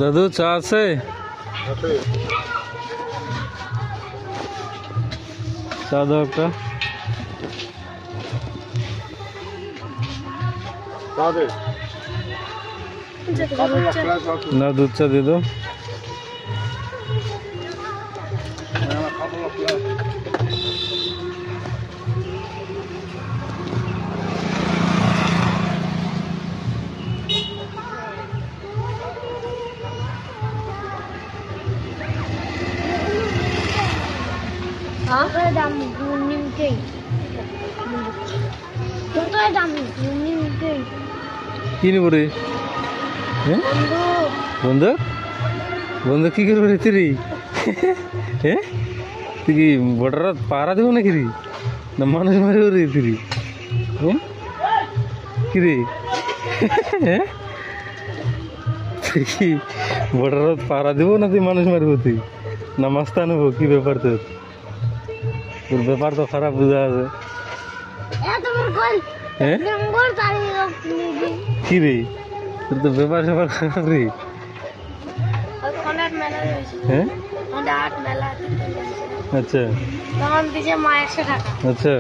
দাদু চা আছে? চা দাও একটা। না দুধ চা দিয়ে দাও। কি নিব রে? বন্ধু বন্ধু কি করবো রে তুই? হ্যাঁ তুই কি বর্ডার পাহারা দেবো নাকি রে? না মানুষ মারিব রে তুই? হ্যাঁ কি রে? হ্যাঁ তুই কি বর্ডার পাহারা দেবো না তুই মানুষ মারিব তুই? না মাস্তা নেবো? কি ব্যাপার তোর? তোর ব্যাপার তো খারাপ বোঝা আছে। হ্যাঁ কি রে তোর তো ব্যাপার স্যাপার খারাপ রে। হ্যাঁ আচ্ছা আচ্ছা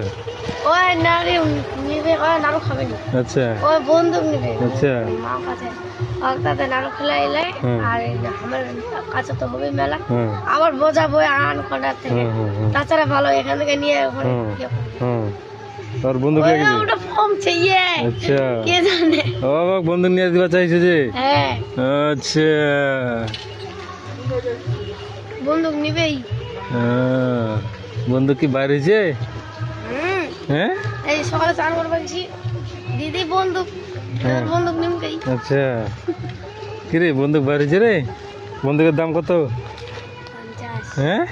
আচ্ছা বন্দুক নিবে আচ্ছা মার কাছে তাতে নাড়ু খেলাইলে আর আমার কাছে তো হবে মেলা আবার বোঝাবো আন কন্ডার থেকে তাছাড়া ভালো এখান থেকে নিয়ে তোর বন্ধু কে গেছে? ওটা ফর্মছে ইয়ে আচ্ছা কে জানে ও বন্ধু নিয়ে দিবা চাইছে যে? হ্যাঁ আচ্ছা বন্দুক নিবেই। বন্ধু কি বাইরে যে? হ্যাঁ এই সকালে চান করে বলছি দিদি বন্দুক বন্দুক নিমকেই। আচ্ছা কি রে বন্দুক বাইরে যে রে? বন্দুকের দাম কত? হ্যাঁ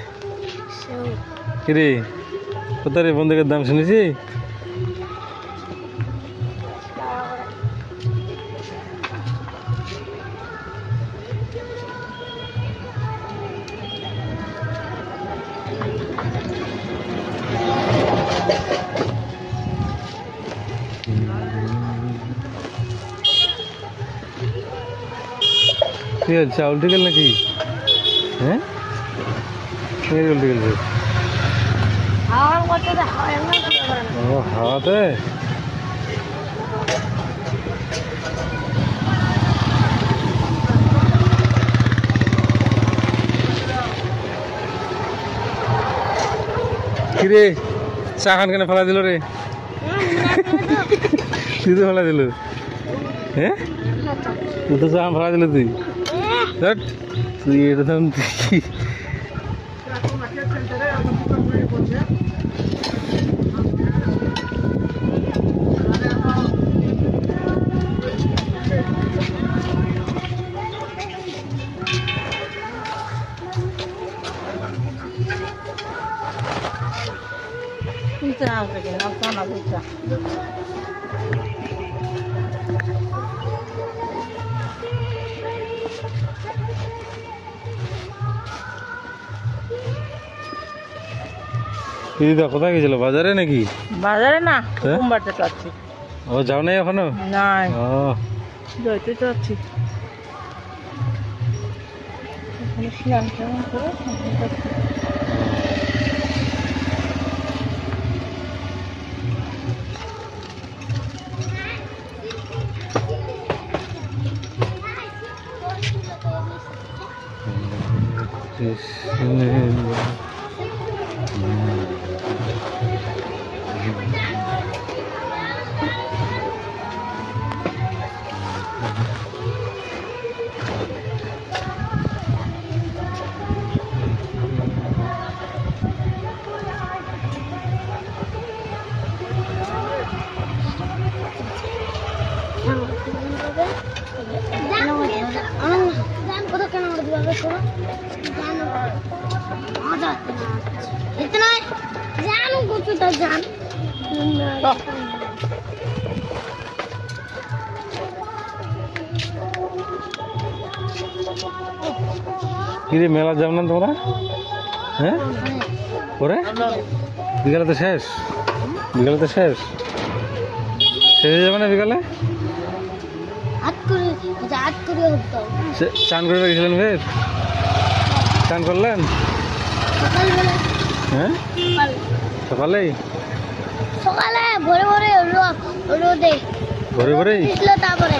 কি রে কত রে বন্দুকের দাম শুনেছি? কি হচ্ছে উল্টে গেল নাকি? হ্যাঁ উল্টে গেল হাওয়াতে? কিরে চা খান কেন ফেলা দিল রে? তুই তো ফেলা দিল? হ্যাঁ তুই তো চা ফেলা দিল তুই? তুই এটা দাম তুই দিদা কোথায় গেছিল? বাজারে নাকি? বাজারে না কুমবারতে যাচ্ছি। ও যাও নাই এখনো? নাই ও যাইতে যাচ্ছি স্নান টান করে। इतना जानू कुछ तो जान কিরে মেলা যাও না তোমরা? হ্যাঁ পরে বিকালে তো শেষ, বিকালে তো শেষ হয়ে যাবে না বিকালে? চান করে গেছিলেন বেশ? চান করলেন? হ্যাঁ সকালেই? সকালে ভোরে ভোরে রোদে ভোরে ভোরেই তারপরে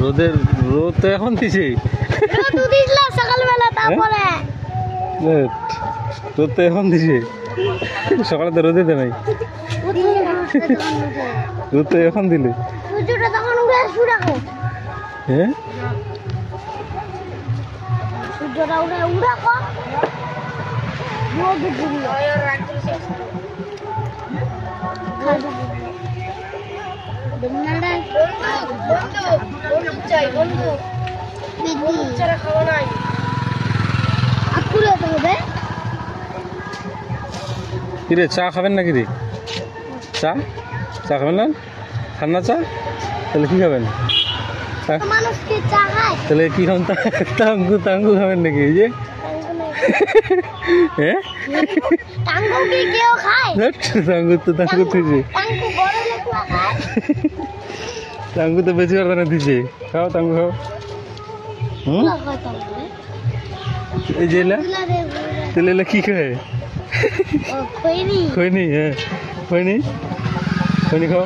রোদের রোদ তো এখন দিছে সকালবেলা তারপরে রোদ তো এখন দিছে, সকালে তো রোদে দেয় নাই, রোদ তো এখন দিলে। হ্যাঁ সূর্যটা উড়ে উড়া কম কিরে চা খাবেন নাকি রে? চা চা খাবেন না? ঠান্ডা চা? তাহলে কি খাবেন? তাহলে কি খাবেন? টাঙ্গু টাঙ্গু খাবেন নাকি? এই যে হ্যাঁ টাঙ্গু তো টাঙ্গু দিছে, টাঙ্গু তো বেশি করে দিছে। খাও টাঙ্গু খাও। এই যে তাহলে কি খায়? খৈনি। হ্যাঁ খৈনি, খৈনি খাও।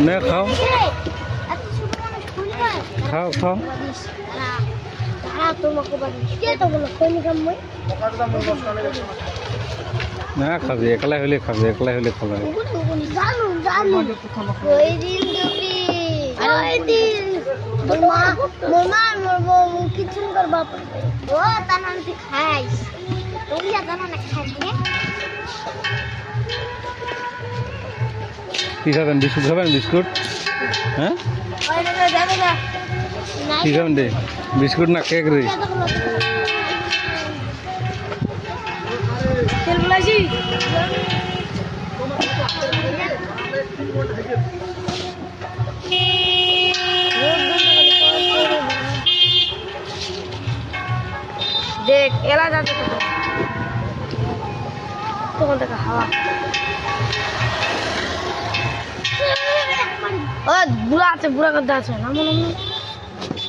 না খাও খাও খাও। না খাবে, একলা হলে খাবে, একলা হলে খাবে। কি খাবেন? বিস্কুট খাবেন? বিস্কুট? হ্যাঁ কি খাবেন রে? বিস্কুট না কেক রে? দেখ এলা যাচ্ছে তখন থেকে হাওয়া ও বুড়া আছে, বুড়া কথা আছে না মনে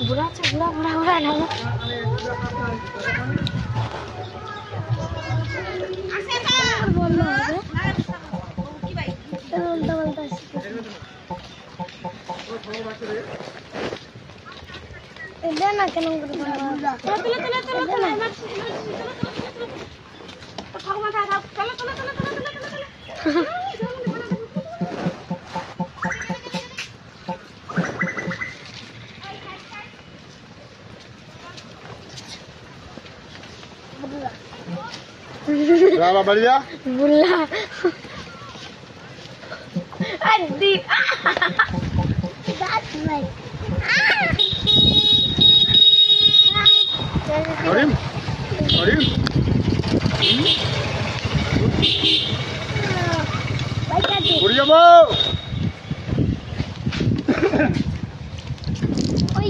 বুড়া আছে, বুড়া বুড়া বুড়া না না কেন Berapa balik ya? Bulla. Adi. That's right. Karim? Karim? Buri ya mau? Oi.